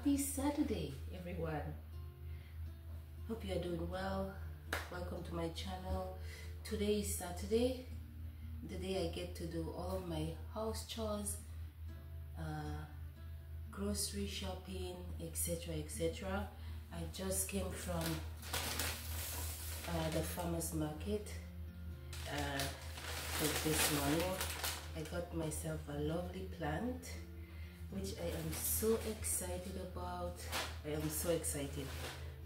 Happy Saturday, everyone. Hope you are doing well. Welcome to my channel. Today is Saturday, the day I get to do all of my house chores, grocery shopping, etc, etc. I just came from the farmer's market this morning. I got myself a lovely plant which I am so excited about. I am so excited.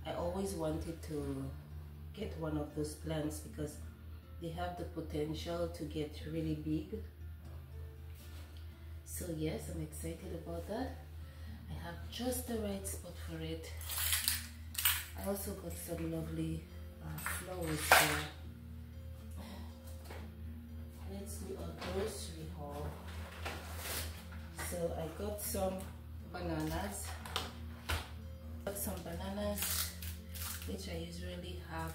I always wanted to get one of those plants because they have the potential to get really big. So yes, I'm excited about that. I have just the right spot for it. I also got some lovely flowers here. Let's do a grocery haul. So I got some bananas. Which I usually have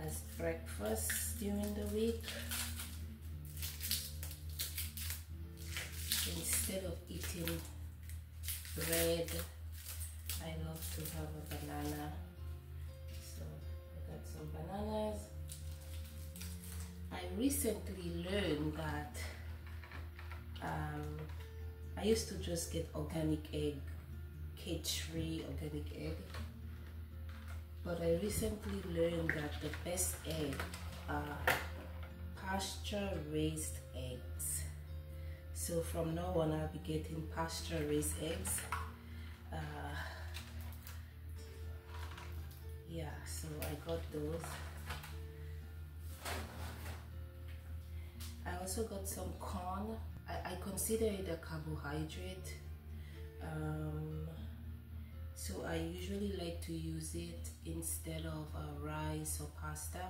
as breakfast during the week. Instead of eating bread, I love to have a banana. So I got some bananas. I recently learned that I used to just get organic egg, cage-free organic egg, but I recently learned that the best egg are pasture-raised eggs. So from now on, I'll be getting pasture-raised eggs. Yeah, so I got those. I also got some corn. I consider it a carbohydrate, so I usually like to use it instead of rice or pasta.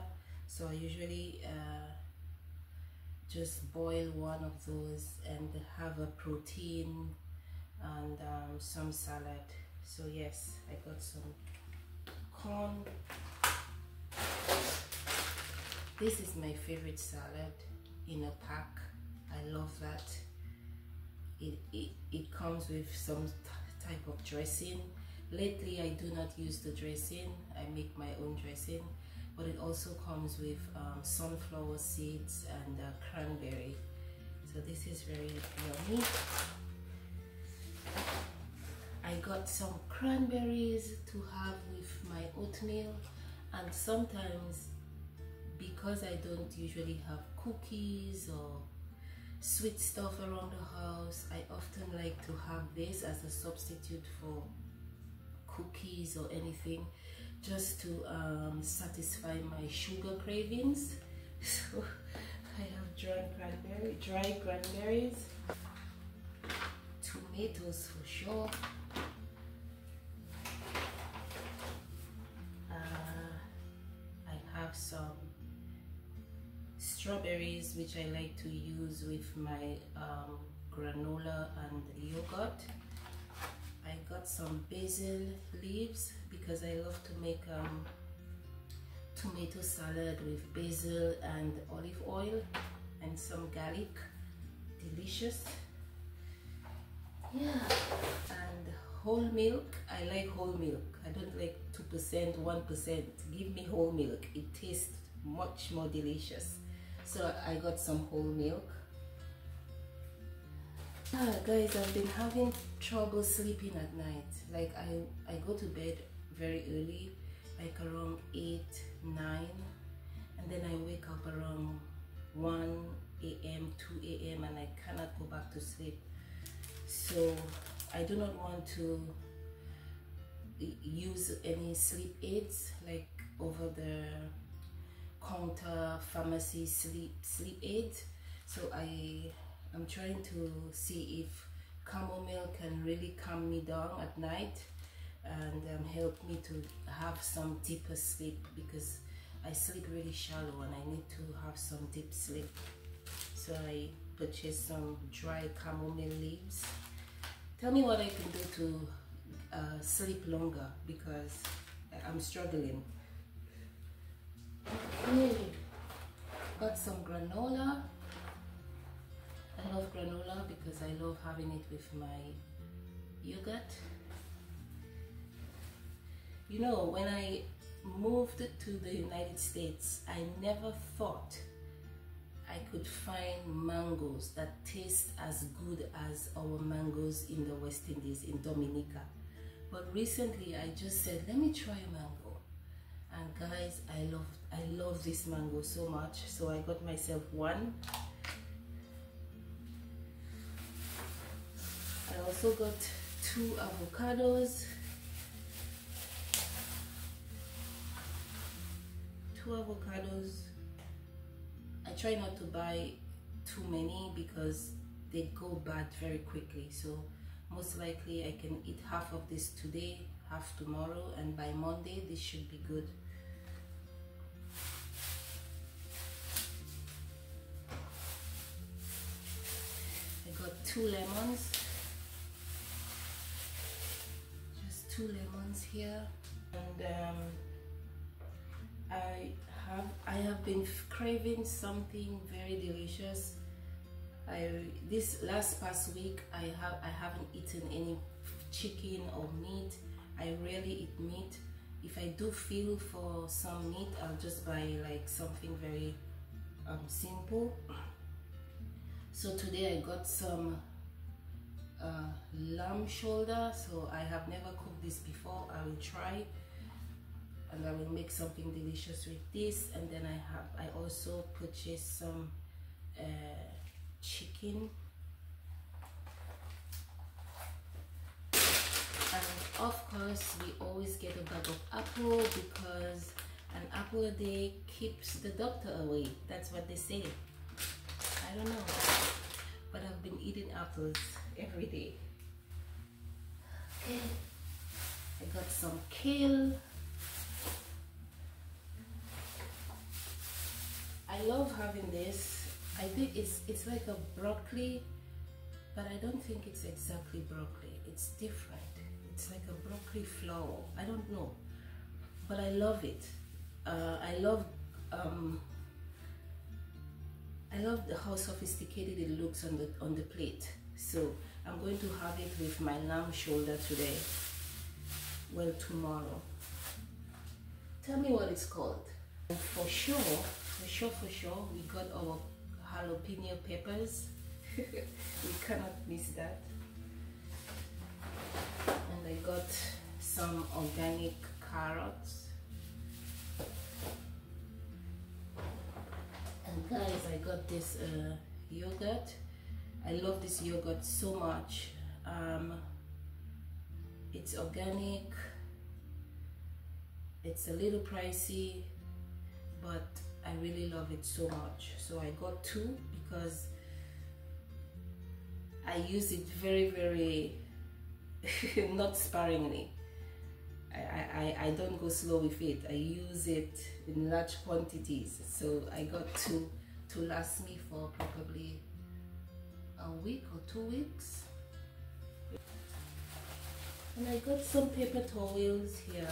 So I usually just boil one of those and have a protein and some salad. So yes, I got some corn. This is my favorite salad in a pack. I love that. It comes with some type of dressing. Lately I do not use the dressing, I make my own dressing, but it also comes with sunflower seeds and cranberry. So this is very yummy. I got some cranberries to have with my oatmeal, and sometimes, because I don't usually have cookies or sweet stuff around the house, I often like to have this as a substitute for cookies or anything, just to satisfy my sugar cravings. So I have dry cranberries, tomatoes for sure. I have some strawberries which I like to use with my granola and yogurt. I got some basil leaves because I love to make tomato salad with basil and olive oil and some garlic. Delicious. Yeah, and whole milk. I like whole milk. I don't like 2%, 1%. Give me whole milk. It tastes much more delicious. So I got some whole milk. Guys, I've been having trouble sleeping at night. Like I go to bed very early, like around 8, 9, and then I wake up around 1 a.m, 2 a.m, and I cannot go back to sleep. So I do not want to use any sleep aids, like over the counter pharmacy sleep aids. So I'm trying to see if chamomile can really calm me down at night and help me to have some deeper sleep, because I sleep really shallow and I need to have some deep sleep. So I purchased some dry chamomile leaves. Tell me what I can do to sleep longer, because I'm struggling. Got some granola. I love granola because I love having it with my yogurt. You know, when I moved to the United States, I never thought I could find mangoes that taste as good as our mangoes in the West Indies, in Dominica. But recently I just said, let me try mango. And guys, I love this mango so much. So I got myself one. I also got 2 avocados. 2 avocados. I try not to buy too many because they go bad very quickly. So most likely I can eat half of this today, half tomorrow, and by Monday this should be good. I got 2 lemons. Just 2 lemons here. And I have been craving something very delicious. This past week I haven't eaten any chicken or meat. I rarely eat meat. If I do feel for some meat, I'll just buy like something very simple. So today I got some lamb shoulder. So I have never cooked this before. I will try. And I will make something delicious with this. And then I also purchased some chicken. And of course we always get a bag of apple because an apple a day keeps the doctor away. That's what they say. I don't know, but I've been eating apples every day. Okay, I got some kale. I love having this. I think it's like a broccoli, but I don't think it's exactly broccoli. It's different. It's like a broccoli flower. I don't know, but I love it. I love how sophisticated it looks on the plate. So I'm going to have it with my lamb shoulder today. Well, tomorrow. Tell me what it's called. And for sure, we got our jalapeno peppers. We cannot miss that. And I got some organic carrots. And guys, I got this yogurt. I love this yogurt so much. It's organic. It's a little pricey, but I really love it so much. So I got 2 because I use it very, very not sparingly. I don't go slow with it. I use it in large quantities. So I got 2 to last me for probably a week or 2 weeks. And I got some paper towels here.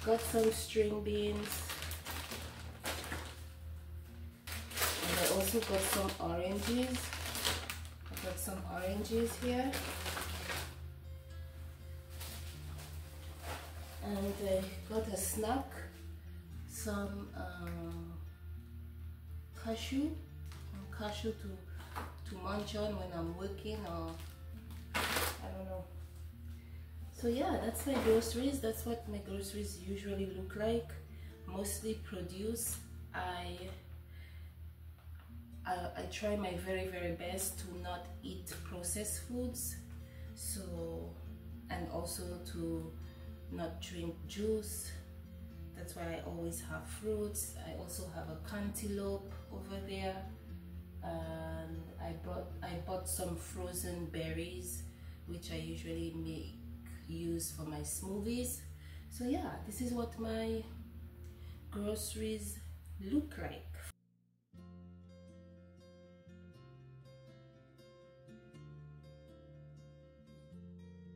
Got some string beans, and I also got some oranges. I got some oranges here, and I got a snack, some cashew to munch on when I'm working, or I don't know. So yeah, that's my groceries. That's what my groceries usually look like. Mostly produce. I try my very, very best to not eat processed foods. So, and also to not drink juice. That's why I always have fruits. I also have a cantaloupe over there. And I bought some frozen berries, which I usually use for my smoothies. So yeah, this is what my groceries look like.